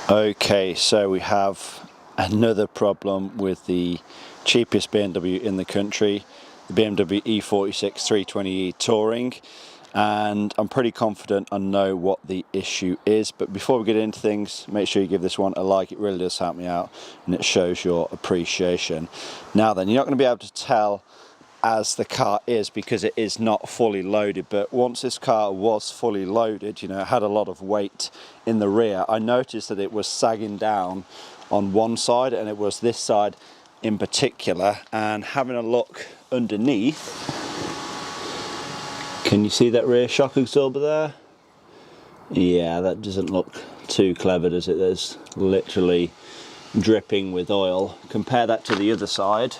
Okay, so we have another problem with the cheapest BMW in the country, the Bmw E46 320e Touring, and I'm pretty confident I know what the issue is. But before we get into things, make sure you give this one a like. It really does help me out and it shows your appreciation. Now then, you're not going to be able to tell as the car is because it is not fully loaded, but once this car was fully loaded, you know, it had a lot of weight in the rear. I noticed that it was sagging down on one side, and it was this side in particular. And having a look underneath, can you see that rear shock absorber there? Yeah, that doesn't look too clever, does it? There's literally dripping with oil. Compare that to the other side.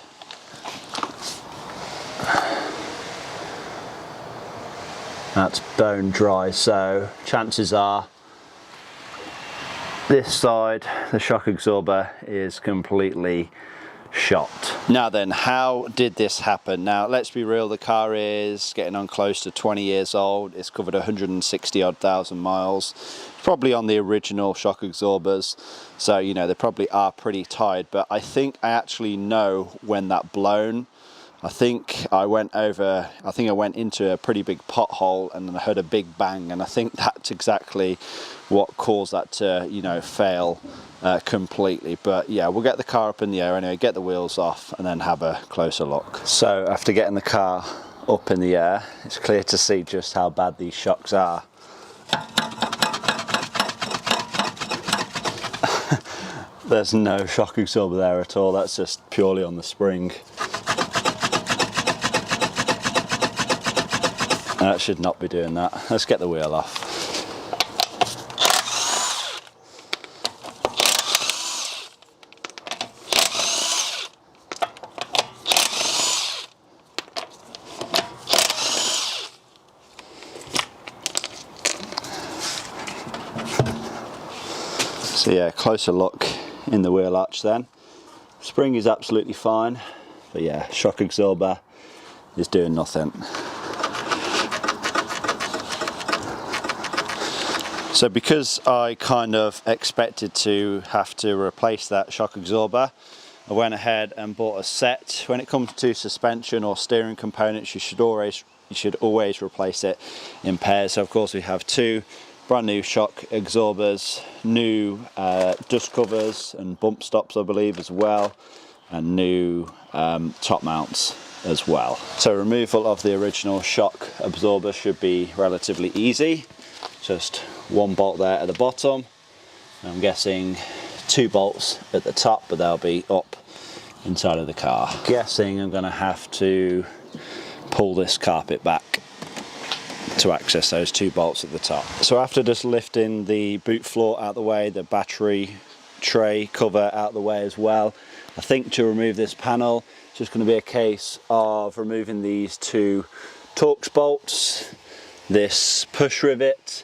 That's bone dry, so chances are this side, the shock absorber, is completely shot. Now then, how did this happen? Now let's be real, the car is getting on close to 20 years old. It's covered 160 odd thousand miles, probably on the original shock absorbers, so you know they probably are pretty tired. But I think I actually know when that blown. I think I went into a pretty big pothole and then I heard a big bang, and I think that's exactly what caused that to, you know, fail completely. But yeah, we'll get the car up in the air anyway, get the wheels off and then have a closer look. So after getting the car up in the air, it's clear to see just how bad these shocks are. There's no shock absorber there at all, that's just purely on the spring. That should not be doing that. Let's get the wheel off. So yeah, closer look in the wheel arch then. Spring is absolutely fine, but yeah, shock absorber is doing nothing. So because I kind of expected to have to replace that shock absorber, I went ahead and bought a set. When it comes to suspension or steering components, you should always replace it in pairs. So of course we have two brand new shock absorbers, new dust covers and bump stops I believe as well, and new top mounts as well. So removal of the original shock absorber should be relatively easy. Just one bolt there at the bottom. I'm guessing two bolts at the top, but they'll be up inside of the car. I'm guessing I'm going to have to pull this carpet back to access those two bolts at the top. So after just lifting the boot floor out of the way, the battery tray cover out of the way as well, I think to remove this panel, it's just going to be a case of removing these two Torx bolts, this push rivet,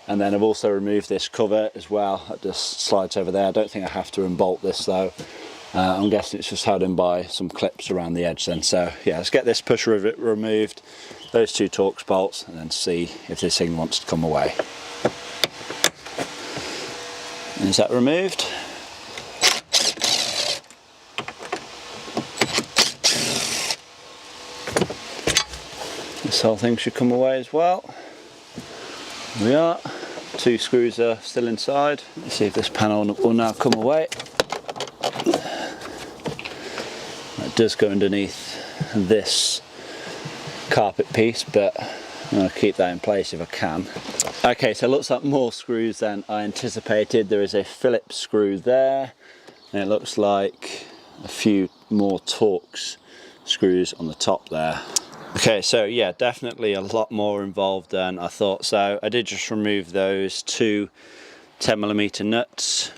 and then I've also removed this cover as well. It just slides over there. I don't think I have to unbolt this though. I'm guessing it's just held in by some clips around the edge then. So yeah, let's get this push rivet removed, those two Torx bolts, and then see if this thing wants to come away. And is that removed? This whole thing should come away as well. There we are. Two screws are still inside. Let's see if this panel will now come away. It does go underneath this carpet piece, but I'm going to keep that in place if I can. Okay, so it looks like more screws than I anticipated. There is a Phillips screw there, and it looks like a few more Torx screws on the top there. Okay, so yeah, definitely a lot more involved than I thought. So I did just remove those two 10mm nuts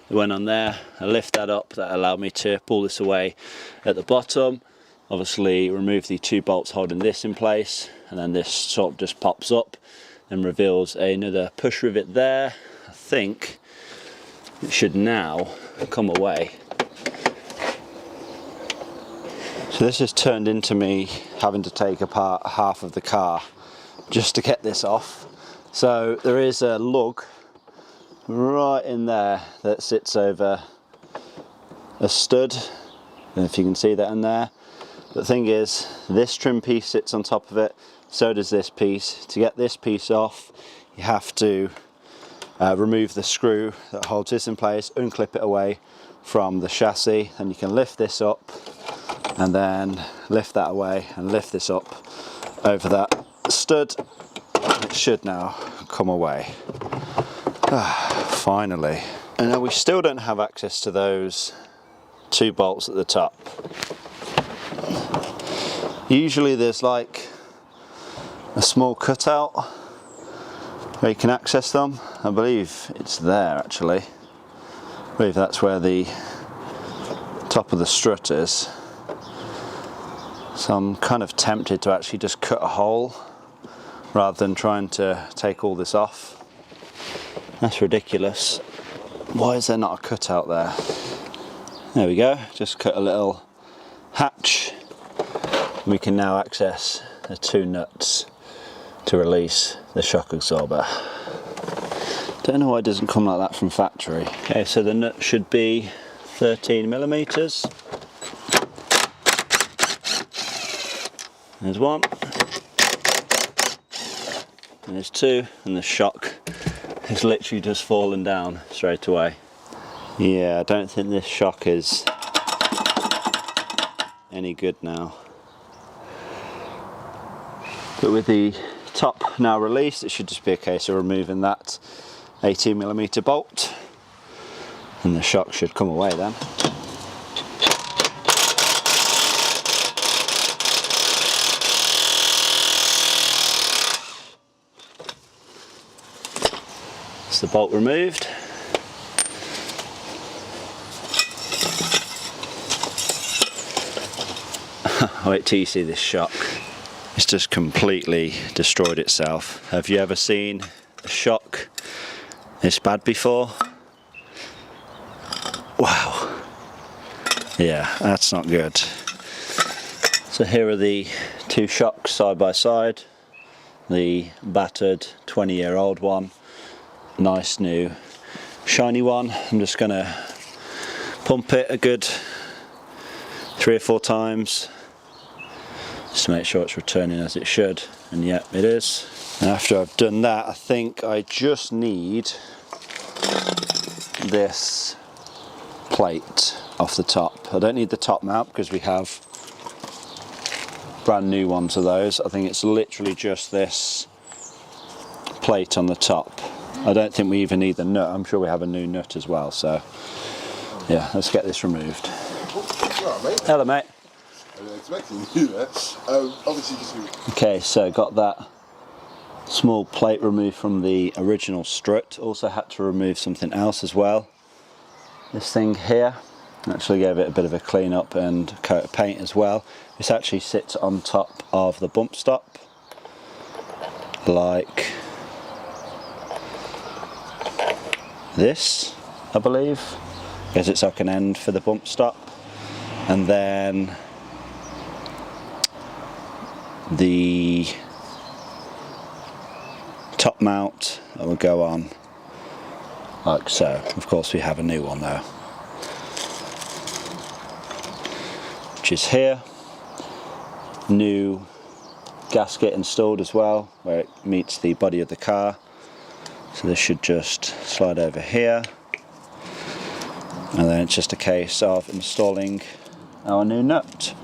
that went on there. I lift that up, that allowed me to pull this away at the bottom. Obviously remove the two bolts holding this in place, and then this sort of just pops up and reveals another push rivet there. I think it should now come away. So this has turned into me having to take apart half of the car just to get this off. So there is a lug right in there that sits over a stud. I don't know if you can see that in there. But the thing is, this trim piece sits on top of it, so does this piece. To get this piece off, you have to remove the screw that holds this in place, unclip it away from the chassis, and you can lift this up and then lift that away and lift this up over that stud. It should now come away. Finally. And now we still don't have access to those 2 bolts at the top. Usually there's like a small cutout where you can access them. I believe it's there actually. I believe that's where the top of the strut is. So I'm kind of tempted to actually just cut a hole rather than trying to take all this off. That's ridiculous. Why is there not a cutout there? There we go, just cut a little hatch. We can now access the 2 nuts to release the shock absorber. Don't know why it doesn't come like that from factory. Okay, so the nut should be 13mm. There's 1, and there's 2, and the shock has literally just fallen down straight away. Yeah, I don't think this shock is any good now. But with the top now released, it should just be a case of removing that 18mm bolt, and the shock should come away then. That's the bolt removed. Wait till you see this shock. It's just completely destroyed itself. Have you ever seen a shock this bad before? Wow. Yeah, that's not good. So here are the 2 shocks side by side. The battered 20-year-old one. Nice new shiny one. I'm just gonna pump it a good 3 or 4 times just to make sure it's returning as it should, and yep, it is. And after I've done that, I think I just need this plate off the top. I don't need the top mount because we have brand new ones of those. I think it's literally just this plate on the top. I don't think we even need the nut. I'm sure we have a new nut as well, so yeah, let's get this removed. Right, mate. Hello, mate. I wasn't expecting you there. Obviously just... Okay, so got that small plate removed from the original strut. Also had to remove something else as well. This thing here, actually gave it a bit of a clean up and coat of paint as well. This actually sits on top of the bump stop, like this, I believe, because it's like an end for the bump stop. And then the top mount that will go on like so. Of course we have a new one though, which is here. New gasket installed as well, where it meets the body of the car. So this should just slide over here, and then it's just a case of installing our new nut.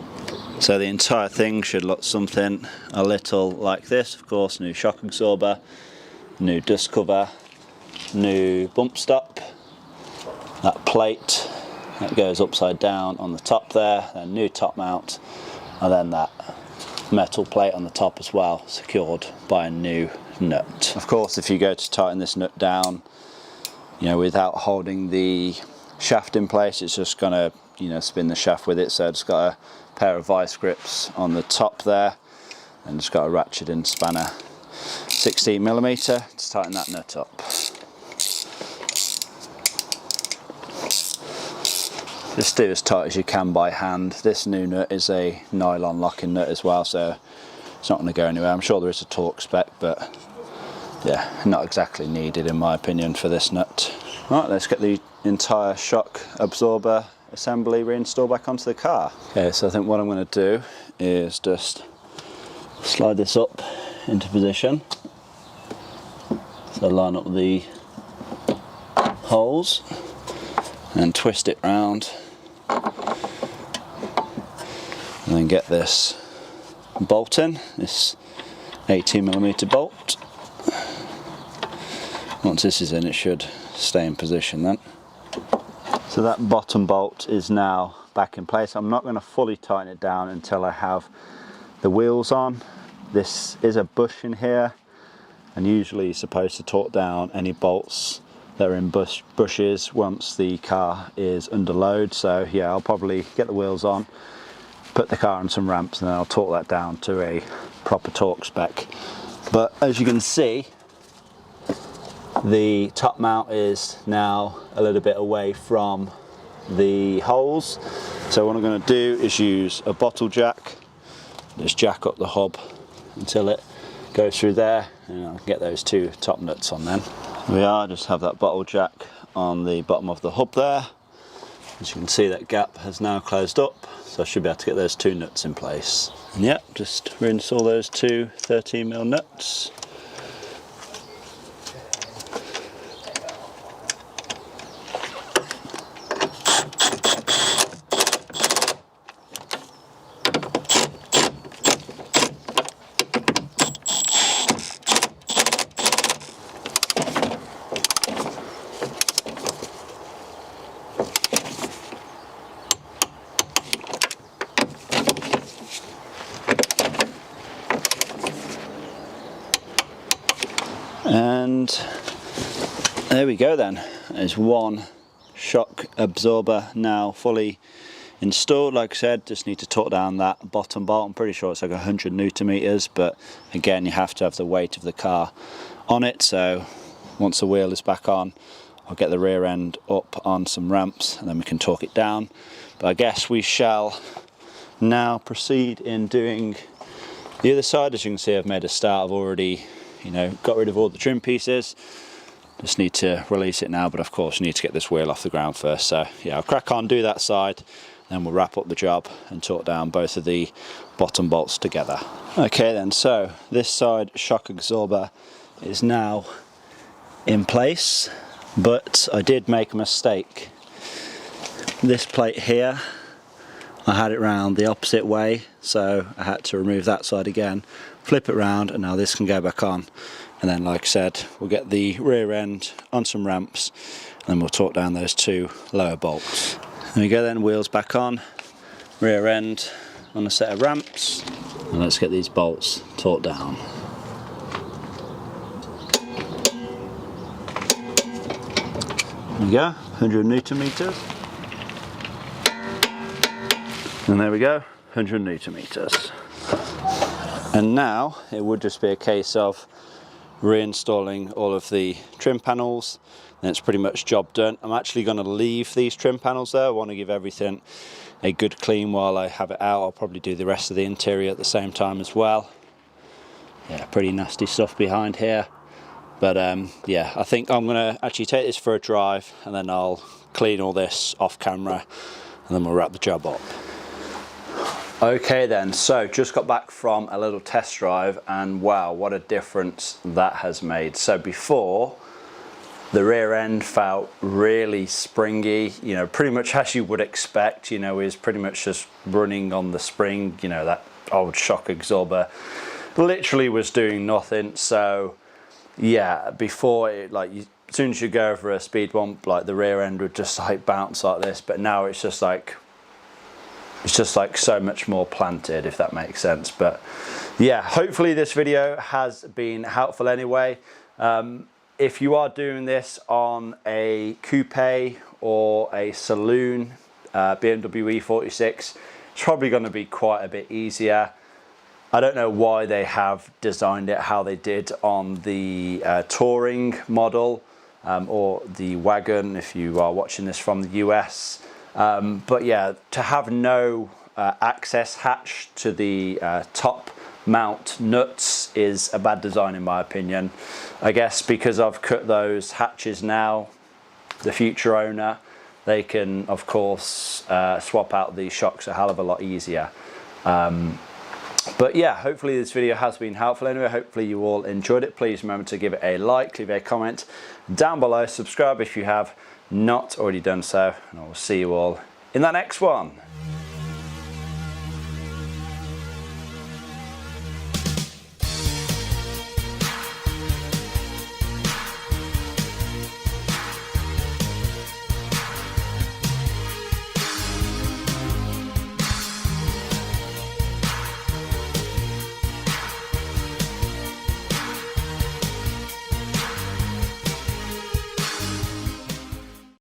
So the entire thing should look something a little like this. Of course, new shock absorber, new dust cover, new bump stop, that plate that goes upside down on the top there, a new top mount, and then that metal plate on the top as well, secured by a new nut. Of course, if you go to tighten this nut down, you know, without holding the shaft in place, it's just gonna, you know, spin the shaft with it. So it's got a pair of vice grips on the top there, and just got a ratchet in spanner 16mm to tighten that nut up. Just do as tight as you can by hand. This new nut is a nylon locking nut as well, so it's not going to go anywhere. I'm sure there is a torque spec, but yeah, not exactly needed in my opinion for this nut. Right, let's get the entire shock absorber assembly reinstalled back onto the car. Okay, so I think what I'm going to do is just slide this up into position. So line up the holes and twist it round, and then get this bolt in, this 18mm bolt. Once this is in, it should stay in position then. So that bottom bolt is now back in place. I'm not going to fully tighten it down until I have the wheels on. This is a bush in here, and usually you're supposed to torque down any bolts that are in bushes once the car is under load. So yeah, I'll probably get the wheels on, put the car on some ramps, and then I'll torque that down to a proper torque spec. But as you can see, the top mount is now a little bit away from the holes. So what I'm going to do is use a bottle jack, just jack up the hub until it goes through there, and I'll get those two top nuts on then. We are, just have that bottle jack on the bottom of the hub there. As you can see, that gap has now closed up, so I should be able to get those two nuts in place. And yeah, just reinstall those two 13mm nuts. And there we go then. There's one shock absorber now fully installed. Like I said, just need to torque down that bottom bolt. I'm pretty sure it's like 100 Newton meters, but again, you have to have the weight of the car on it. So once the wheel is back on, I'll get the rear end up on some ramps, and then we can torque it down. But I guess we shall now proceed in doing the other side. As you can see, I've made a start. I've already, got rid of all the trim pieces. Just need to release it now, but of course you need to get this wheel off the ground first. So yeah, I'll crack on, do that side, then we'll wrap up the job and torque down both of the bottom bolts together. Okay then, so this side shock absorber is now in place, but I did make a mistake. This plate here, I had it round the opposite way, so I had to remove that side again, flip it round, and now this can go back on. And then, like I said, we'll get the rear end on some ramps, and then we'll torque down those two lower bolts. There we go then, wheels back on, rear end on a set of ramps, and let's get these bolts torqued down. There we go, 100 Newton meters. And there we go, 100 Newton meters. And now it would just be a case of reinstalling all of the trim panels, and it's pretty much job done. I'm actually going to leave these trim panels there. I want to give everything a good clean while I have it out. I'll probably do the rest of the interior at the same time as well. Yeah, pretty nasty stuff behind here. But yeah, I think I'm going to actually take this for a drive, and then I'll clean all this off camera, and then we'll wrap the job up. Okay then, so just got back from a little test drive, and wow, what a difference that has made. So before, the rear end felt really springy, pretty much as you would expect, is pretty much just running on the spring. That old shock absorber literally was doing nothing. So yeah, before it, as soon as you go over a speed bump, the rear end would just bounce like this, but now it's just like so much more planted, if that makes sense. But yeah, hopefully this video has been helpful anyway. If you are doing this on a coupe or a saloon BMW E46, it's probably going to be quite a bit easier. I don't know why they have designed it how they did on the touring model or the wagon, if you are watching this from the US. But yeah, to have no access hatch to the top mount nuts is a bad design in my opinion. I guess because I've cut those hatches now, the future owner, they can of course swap out these shocks a hell of a lot easier. But yeah, hopefully this video has been helpful anyway. Hopefully you all enjoyed it. Please remember to give it a like, leave a comment down below, subscribe if you have not already done so, and I will see you all in the next one.